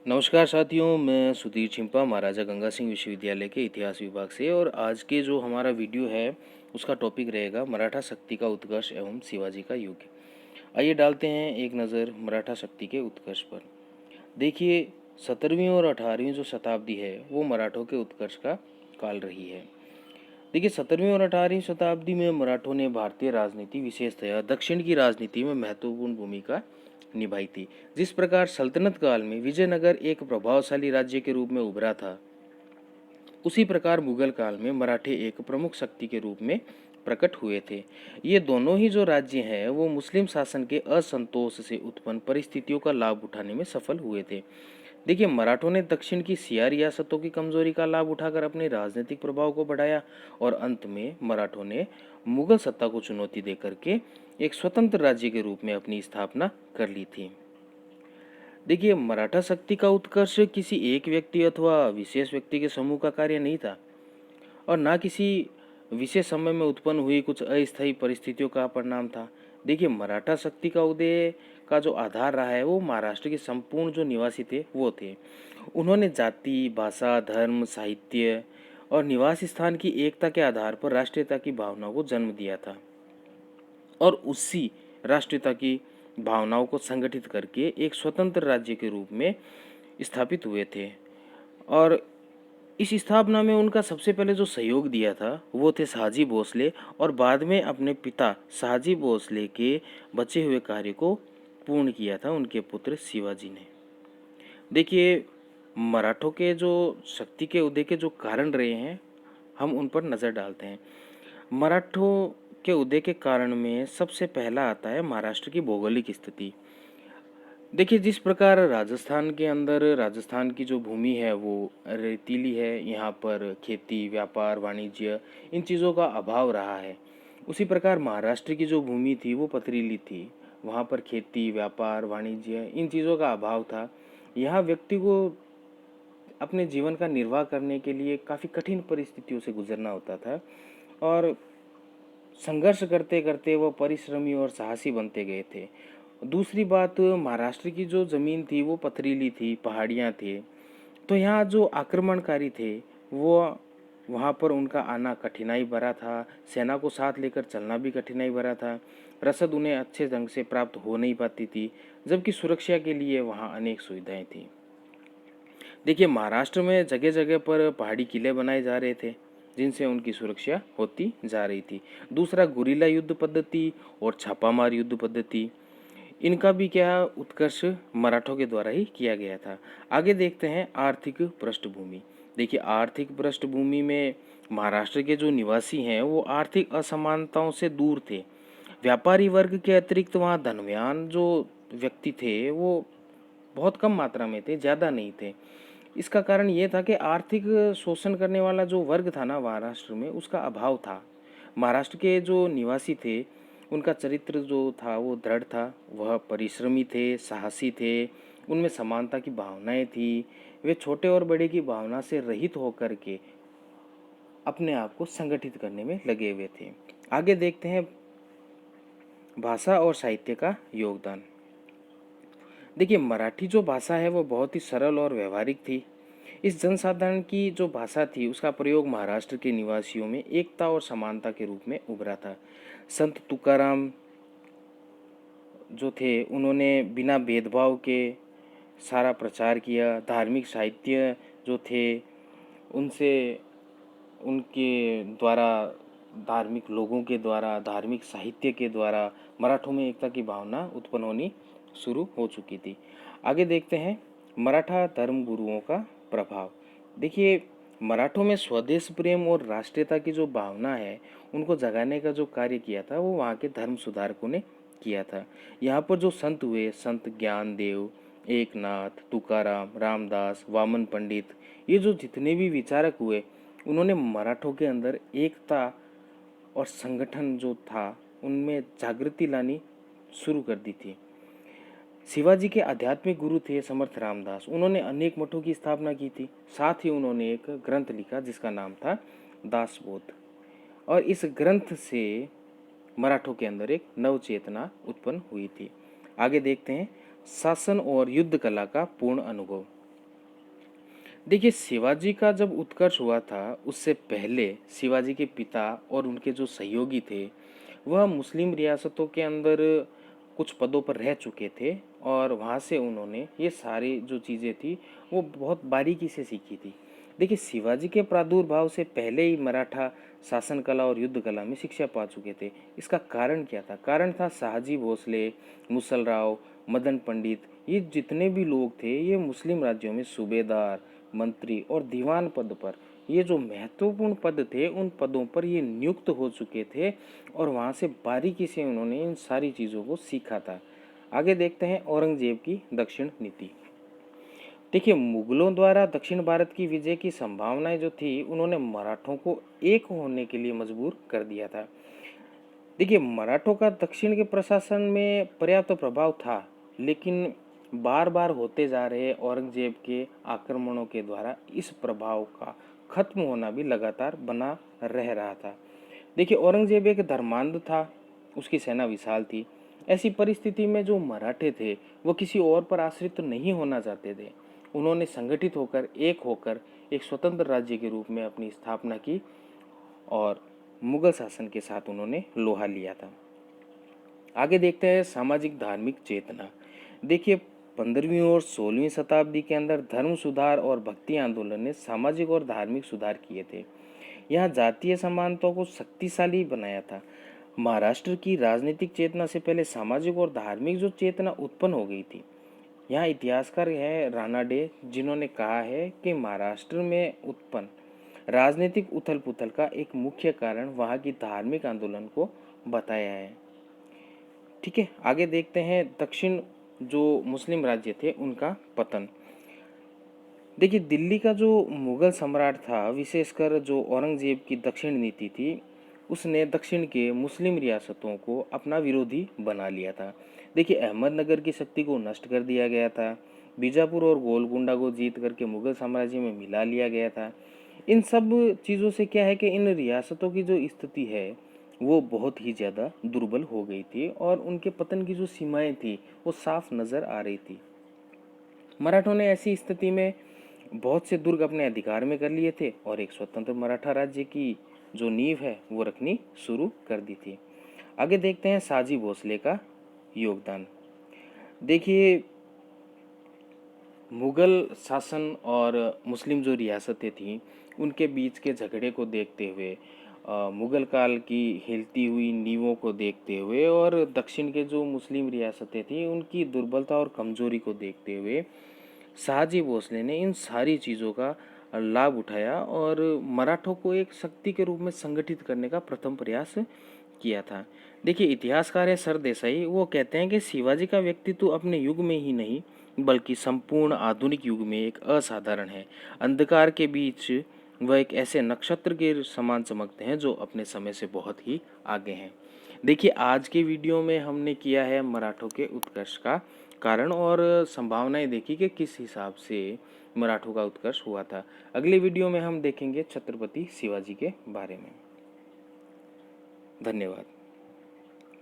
नमस्कार साथियों, मैं सुधीर छिंपा महाराजा गंगा सिंह विश्वविद्यालय के इतिहास विभाग से। और आज के जो हमारा वीडियो है उसका टॉपिक रहेगा मराठा शक्ति का उत्कर्ष एवं शिवाजी का युग। आइए डालते हैं एक नज़र मराठा शक्ति के उत्कर्ष पर। देखिए, 17वीं और 18वीं जो शताब्दी है वो मराठों के उत्कर्ष का काल रही है। देखिए, 17वीं और 18वीं शताब्दी में मराठों ने भारतीय राजनीति, विशेषतया दक्षिण की राजनीति में महत्वपूर्ण भूमिका निभाई थी। जिस प्रकार सल्तनत काल में विजयनगर एक प्रभावशाली राज्य के रूप में उभरा था, उसी प्रकार मुगल काल में मराठे एक प्रमुख शक्ति के रूप में प्रकट हुए थे। ये दोनों ही जो राज्य हैं वो मुस्लिम शासन के असंतोष से उत्पन्न परिस्थितियों का लाभ उठाने में सफल हुए थे। देखिए, मराठों ने दक्षिण की सिया रियासतों की कमजोरी का लाभ उठाकर अपने राजनीतिक प्रभाव को बढ़ाया और अंत में मराठों ने मुगल सत्ता को चुनौती देकर के एक स्वतंत्र राज्य के रूप में अपनी स्थापना कर ली थी। देखिए, मराठा शक्ति का उत्कर्ष किसी एक व्यक्ति अथवा विशेष व्यक्ति के समूह का कार्य नहीं था और ना किसी विशेष समय में उत्पन्न हुई कुछ अस्थायी परिस्थितियों का परिणाम था। देखिए, मराठा शक्ति का उदय का जो आधार रहा है वो महाराष्ट्र के संपूर्ण जो निवासी थे वो थे। उन्होंने जाति, भाषा, धर्म, साहित्य और निवास स्थान की एकता के आधार पर राष्ट्रीयता की भावना को जन्म दिया था और उसी राष्ट्रीयता की भावनाओं को संगठित करके एक स्वतंत्र राज्य के रूप में स्थापित हुए थे। और इस स्थापना में उनका सबसे पहले जो सहयोग दिया था वो थे शहाजी भोसले, और बाद में अपने पिता शहाजी भोसले के बचे हुए कार्य को पूर्ण किया था उनके पुत्र शिवाजी ने। देखिए, मराठों के जो शक्ति के उदय के जो कारण रहे हैं हम उन पर नज़र डालते हैं। मराठों के उदय के कारण में सबसे पहला आता है महाराष्ट्र की भौगोलिक स्थिति। देखिए, जिस प्रकार राजस्थान के अंदर राजस्थान की जो भूमि है वो रेतीली है, यहाँ पर खेती, व्यापार, वाणिज्य इन चीज़ों का अभाव रहा है। उसी प्रकार महाराष्ट्र की जो भूमि थी वो पथरीली थी, वहाँ पर खेती, व्यापार, वाणिज्य इन चीज़ों का अभाव था। यहाँ व्यक्ति को अपने जीवन का निर्वाह करने के लिए काफ़ी कठिन परिस्थितियों से गुजरना होता था और संघर्ष करते करते वो परिश्रमी और साहसी बनते गए थे। दूसरी बात, महाराष्ट्र की जो ज़मीन थी वो पथरीली थी, पहाड़ियाँ थे, तो यहाँ जो आक्रमणकारी थे वो वहाँ पर उनका आना कठिनाई भरा था। सेना को साथ लेकर चलना भी कठिनाई भरा था। रसद उन्हें अच्छे ढंग से प्राप्त हो नहीं पाती थी, जबकि सुरक्षा के लिए वहाँ अनेक सुविधाएं थी। देखिए, महाराष्ट्र में जगह जगह पर पहाड़ी किले बनाए जा रहे थे जिनसे उनकी सुरक्षा होती जा रही थी। दूसरा, गुरिल्ला युद्ध पद्धति और छापामार युद्ध पद्धति, इनका भी क्या उत्कर्ष मराठों के द्वारा ही किया गया था। आगे देखते हैं आर्थिक पृष्ठभूमि। देखिए, आर्थिक पृष्ठभूमि में महाराष्ट्र के जो निवासी हैं वो आर्थिक असमानताओं से दूर थे। व्यापारी वर्ग के अतिरिक्त वहाँ धनवान जो व्यक्ति थे वो बहुत कम मात्रा में थे, ज़्यादा नहीं थे। इसका कारण ये था कि आर्थिक शोषण करने वाला जो वर्ग था ना महाराष्ट्र में, उसका अभाव था। महाराष्ट्र के जो निवासी थे उनका चरित्र जो था वो दृढ़ था, वह परिश्रमी थे, साहसी थे, उनमें समानता की भावनाएं थी। वे छोटे और बड़े की भावना से रहित होकर के अपने आप को संगठित करने में लगे हुए थे। आगे देखते हैं भाषा और साहित्य का योगदान। देखिए, मराठी जो भाषा है वो बहुत ही सरल और व्यवहारिक थी। इस जनसाधारण की जो भाषा थी उसका प्रयोग महाराष्ट्र के निवासियों में एकता और समानता के रूप में उभरा था। संत तुकाराम जो थे उन्होंने बिना भेदभाव के सारा प्रचार किया। धार्मिक साहित्य जो थे उनसे उनके द्वारा, धार्मिक लोगों के द्वारा, धार्मिक साहित्य के द्वारा मराठों में एकता की भावना उत्पन्न होनी शुरू हो चुकी थी। आगे देखते हैं मराठा धर्म गुरुओं का प्रभाव। देखिए, मराठों में स्वदेश प्रेम और राष्ट्रीयता की जो भावना है उनको जगाने का जो कार्य किया था वो वहाँ के धर्म सुधारकों ने किया था। यहाँ पर जो संत हुए, संत ज्ञानदेव, एकनाथ, तुकाराम, रामदास, वामन पंडित, ये जो जितने भी विचारक हुए उन्होंने मराठों के अंदर एकता और संगठन जो था उनमें जागृति लानी शुरू कर दी थी। शिवाजी के आध्यात्मिक गुरु थे समर्थ रामदास, उन्होंने अनेक मठों की स्थापना की थी। साथ ही उन्होंने एक ग्रंथ लिखा जिसका नाम था दासबोध, और इस ग्रंथ से मराठों के अंदर एक नव चेतना उत्पन्न हुई थी। आगे देखते हैं शासन और युद्ध कला का पूर्ण अनुभव। देखिए, शिवाजी का जब उत्कर्ष हुआ था उससे पहले शिवाजी के पिता और उनके जो सहयोगी थे वह मुस्लिम रियासतों के अंदर कुछ पदों पर रह चुके थे और वहाँ से उन्होंने ये सारी जो चीज़ें थी वो बहुत बारीकी से सीखी थी। देखिए, शिवाजी के प्रादुर्भाव से पहले ही मराठा शासन कला और युद्ध कला में शिक्षा पा चुके थे। इसका कारण क्या था? कारण था शहाजी भोसले, मुसल राव, मदन पंडित, ये जितने भी लोग थे ये मुस्लिम राज्यों में सूबेदार, मंत्री और दीवान पद पर, ये जो महत्वपूर्ण पद थे उन पदों पर ये नियुक्त हो चुके थे और वहाँ से बारीकी से उन्होंने इन सारी चीज़ों को सीखा था। आगे देखते हैं औरंगजेब की दक्षिण नीति। देखिए, मुगलों द्वारा दक्षिण भारत की विजय की संभावनाएं जो थी उन्होंने मराठों को एक होने के लिए मजबूर कर दिया था। देखिए, मराठों का दक्षिण के प्रशासन में पर्याप्त प्रभाव था, लेकिन बार बार होते जा रहे औरंगजेब के आक्रमणों के द्वारा इस प्रभाव का खत्म होना भी लगातार बना रह रहा था। देखिए, औरंगजेब एक धर्मांध था, उसकी सेना विशाल थी। ऐसी परिस्थिति में जो मराठे थे वो किसी और पर आश्रित नहीं होना चाहते थे। उन्होंने संगठित होकर एक स्वतंत्र राज्य के रूप में अपनी स्थापना की और मुगल शासन के साथ उन्होंने लोहा लिया था। आगे देखते हैं सामाजिक धार्मिक चेतना। देखिए, 15वीं और 16वीं शताब्दी के अंदर धर्म सुधार और भक्ति आंदोलन ने सामाजिक और धार्मिक सुधार किए थे। यहाँ जातीय समानता को शक्तिशाली बनाया था। महाराष्ट्र की राजनीतिक चेतना से पहले सामाजिक और धार्मिक जो चेतना उत्पन्न हो गई थी। यहाँ इतिहासकार है रानाडे, जिन्होंने कहा है कि महाराष्ट्र में उत्पन्न राजनीतिक उथल पुथल का एक मुख्य कारण वहाँ की धार्मिक आंदोलन को बताया है। ठीक है, आगे देखते हैं दक्षिण जो मुस्लिम राज्य थे उनका पतन। देखिए, दिल्ली का जो मुगल सम्राट था, विशेषकर जो औरंगजेब की दक्षिण नीति थी, उसने दक्षिण के मुस्लिम रियासतों को अपना विरोधी बना लिया था। देखिए, अहमदनगर की शक्ति को नष्ट कर दिया गया था, बीजापुर और गोलकुंडा को जीत करके मुगल साम्राज्य में मिला लिया गया था। इन सब चीज़ों से क्या है कि इन रियासतों की जो स्थिति है वो बहुत ही ज़्यादा दुर्बल हो गई थी और उनके पतन की जो सीमाएं थी वो साफ नज़र आ रही थी। मराठों ने ऐसी स्थिति में बहुत से दुर्ग अपने अधिकार में कर लिए थे और एक स्वतंत्र मराठा राज्य की जो नींव है वो रखनी शुरू कर दी थी। आगे देखते हैं साजी भोसले का योगदान। देखिए, मुगल शासन और मुस्लिम जो रियासतें थीं उनके बीच के झगड़े को देखते हुए, मुगल काल की हिलती हुई नींवों को देखते हुए और दक्षिण के जो मुस्लिम रियासतें थीं उनकी दुर्बलता और कमजोरी को देखते हुए शहाजी भोसले ने इन सारी चीज़ों का लाभ उठाया और मराठों को एक शक्ति के रूप में संगठित करने का प्रथम प्रयास किया था। देखिए, इतिहासकार है सरदेसाई, वो कहते हैं कि शिवाजी का व्यक्तित्व अपने युग में ही नहीं बल्कि संपूर्ण आधुनिक युग में एक असाधारण है। अंधकार के बीच वह एक ऐसे नक्षत्र के समान चमकते हैं जो अपने समय से बहुत ही आगे हैं। देखिए, आज के वीडियो में हमने किया है मराठों के उत्कर्ष का कारण और संभावनाएं देखी कि किस हिसाब से मराठों का उत्कर्ष हुआ था। अगले वीडियो में हम देखेंगे छत्रपति शिवाजी के बारे में। धन्यवाद।